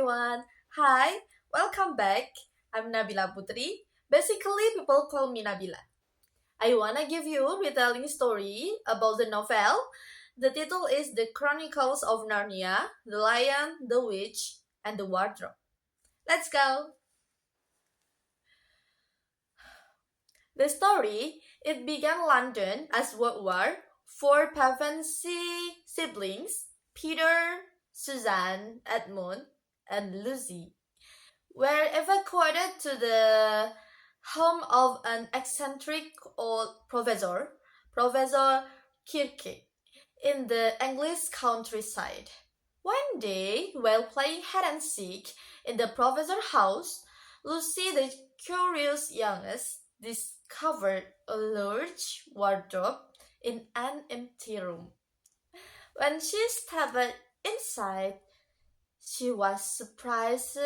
everyone. Hi, welcome back. I'm Nabila Putri. Basically, people call me Nabila. I wanna give you a retelling story about the novel. The title is The Chronicles of Narnia, The Lion, the Witch, and the Wardrobe. Let's go. The story, it began London as World War. Four Pevensey siblings, Peter, Suzanne, Edmund, and Lucy, were evacuated to the home of an eccentric old professor, Professor Kirke, in the English countryside. One day, while playing hide and seek in the professor's house, Lucy, the curious youngest, discovered a large wardrobe in an empty room. When she stepped inside, she was surprised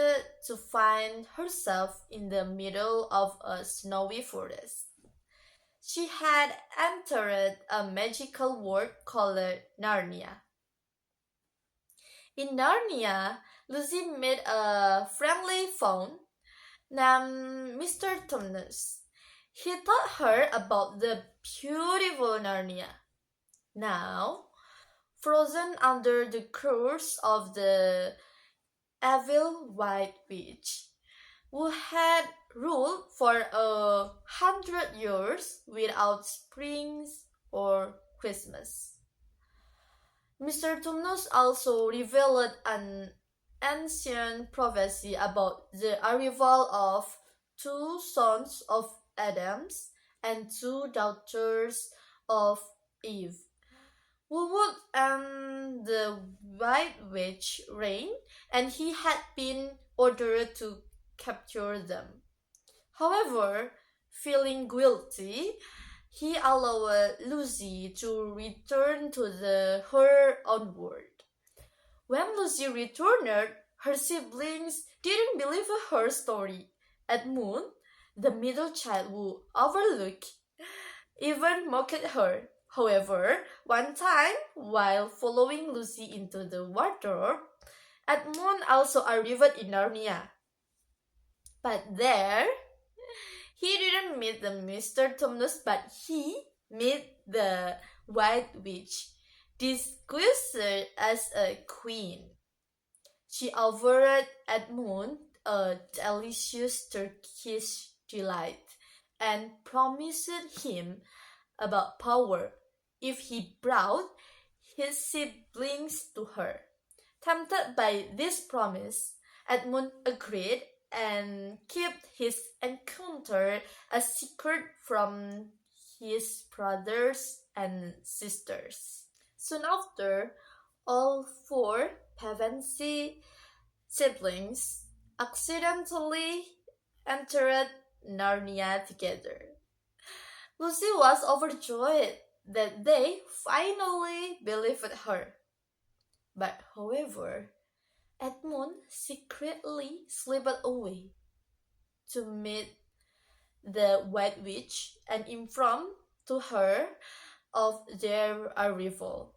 to find herself in the middle of a snowy forest. She had entered a magical world called Narnia. In Narnia, Lucy met a friendly faun named Mr. Tumnus. He taught her about the beautiful Narnia. Now, frozen under the curse of the evil White Witch, who had ruled for 100 years without springs or Christmas. Mr. Tumnus also revealed an ancient prophecy about the arrival of two sons of Adam and two daughters of Eve, who would end the White Witch reign, and he had been ordered to capture them. However, feeling guilty, he allowed Lucy to return to her own world. When Lucy returned, her siblings didn't believe her story. Edmund, the middle child who overlooked, even mocked her. However, one time, while following Lucy into the wardrobe, Edmund also arrived in Narnia. But there, he didn't meet the Mr. Tumnus, but he met the White Witch, disguised as a queen. She offered Edmund a delicious Turkish delight and promised him about power if he brought his siblings to her. Tempted by this promise, Edmund agreed and kept his encounter a secret from his brothers and sisters. Soon after, all four Pevensey siblings accidentally entered Narnia together. Lucy was overjoyed that they finally believed her. But however, Edmund secretly slipped away to meet the White Witch and inform to her of their arrival.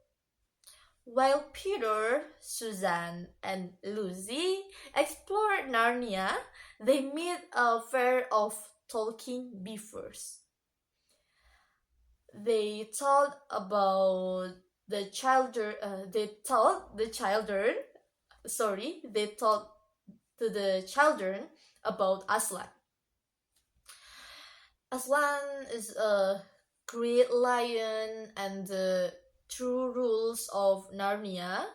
While Peter, Suzanne, and Lucy explored Narnia, they met a pair of talking beavers. They told about the children. They told to the children about Aslan. Aslan is a great lion and the true rules of Narnia,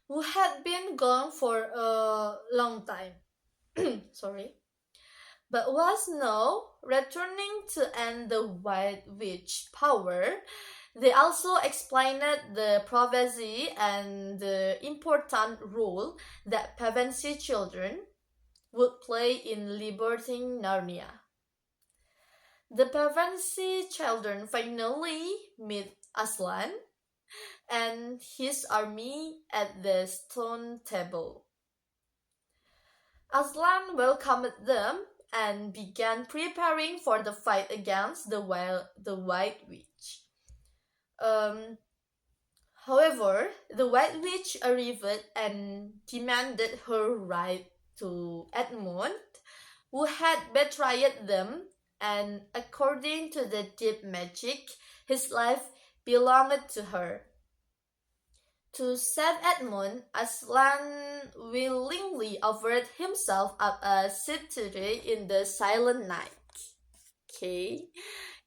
who had been gone for a long time. Sorry. But was now returning to end the White Witch power. They also explained the prophecy and the important role that Pevensey children would play in liberating Narnia. The Pevensey children finally meet Aslan and his army at the stone table. Aslan welcomed them and began preparing for the fight against the White Witch. However, the White Witch arrived and demanded her right to Edmund, who had betrayed them, and according to the deep magic, his life belonged to her. To save Edmund, Aslan willingly offered himself up as sanctuary in the Silent Night. Okay,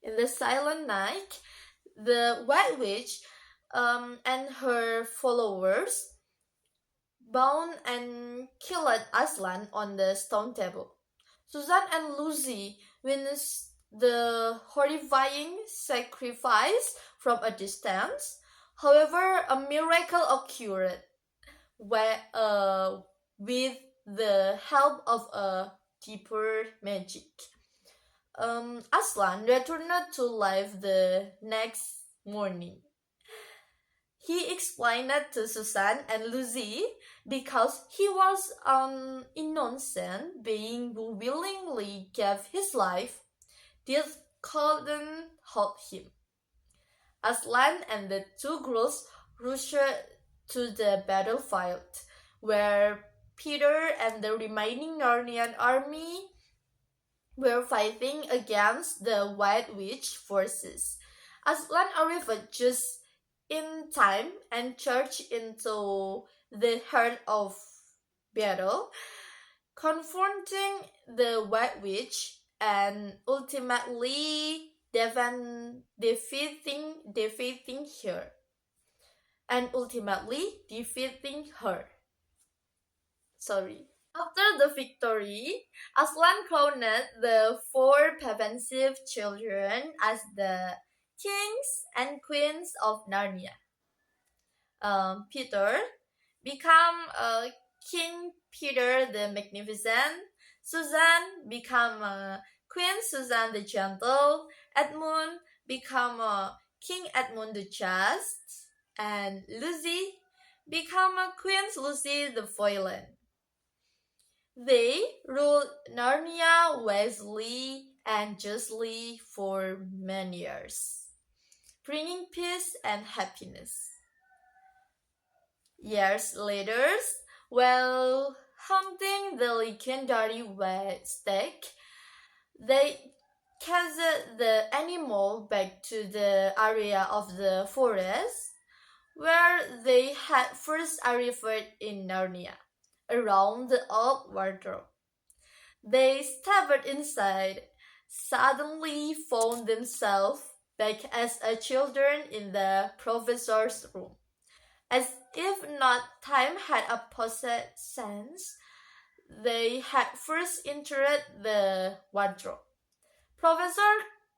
in the Silent Night, the White Witch and her followers bound and killed Aslan on the stone table. Susan and Lucy witnessed the horrifying sacrifice from a distance. However, a miracle occurred where, with the help of a deeper magic. Aslan returned to life the next morning. He explained it to Susan and Lucy because he was an innocent being who willingly gave his life. This couldn't hold him. Aslan and the two girls rushed to the battlefield, where Peter and the remaining Narnian army were fighting against the White Witch forces. Aslan arrived just in time and charged into the heart of battle, confronting the White Witch and ultimately defeating her. Sorry. After the victory, Aslan crowned the four Pevensive children as the kings and queens of Narnia. Peter became King Peter the Magnificent. Susan became Queen Susan the Gentle. Edmund became King Edmund the Just. And Lucy became Queen Lucy the Violent. They ruled Narnia wisely and justly for many years, bringing peace and happiness. Years later, while hunting the legendary white stag, they chased the animal back to the area of the forest where they had first arrived in Narnia, around the old wardrobe. They stepped inside, suddenly found themselves back as a children in the professor's room. As if not time had a possessed sense, they had first entered the wardrobe. Professor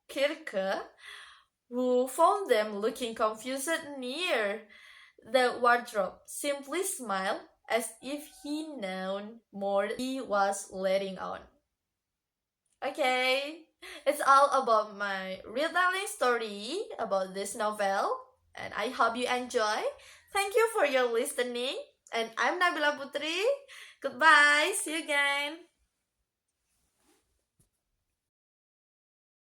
Kirke, who found them looking confused near the wardrobe, simply smiled as if he knew more he was letting on. Okay, it's all about my retelling story about this novel, and I hope you enjoy. Thank you for your listening, and I'm Nabila Putri. Goodbye, see you again.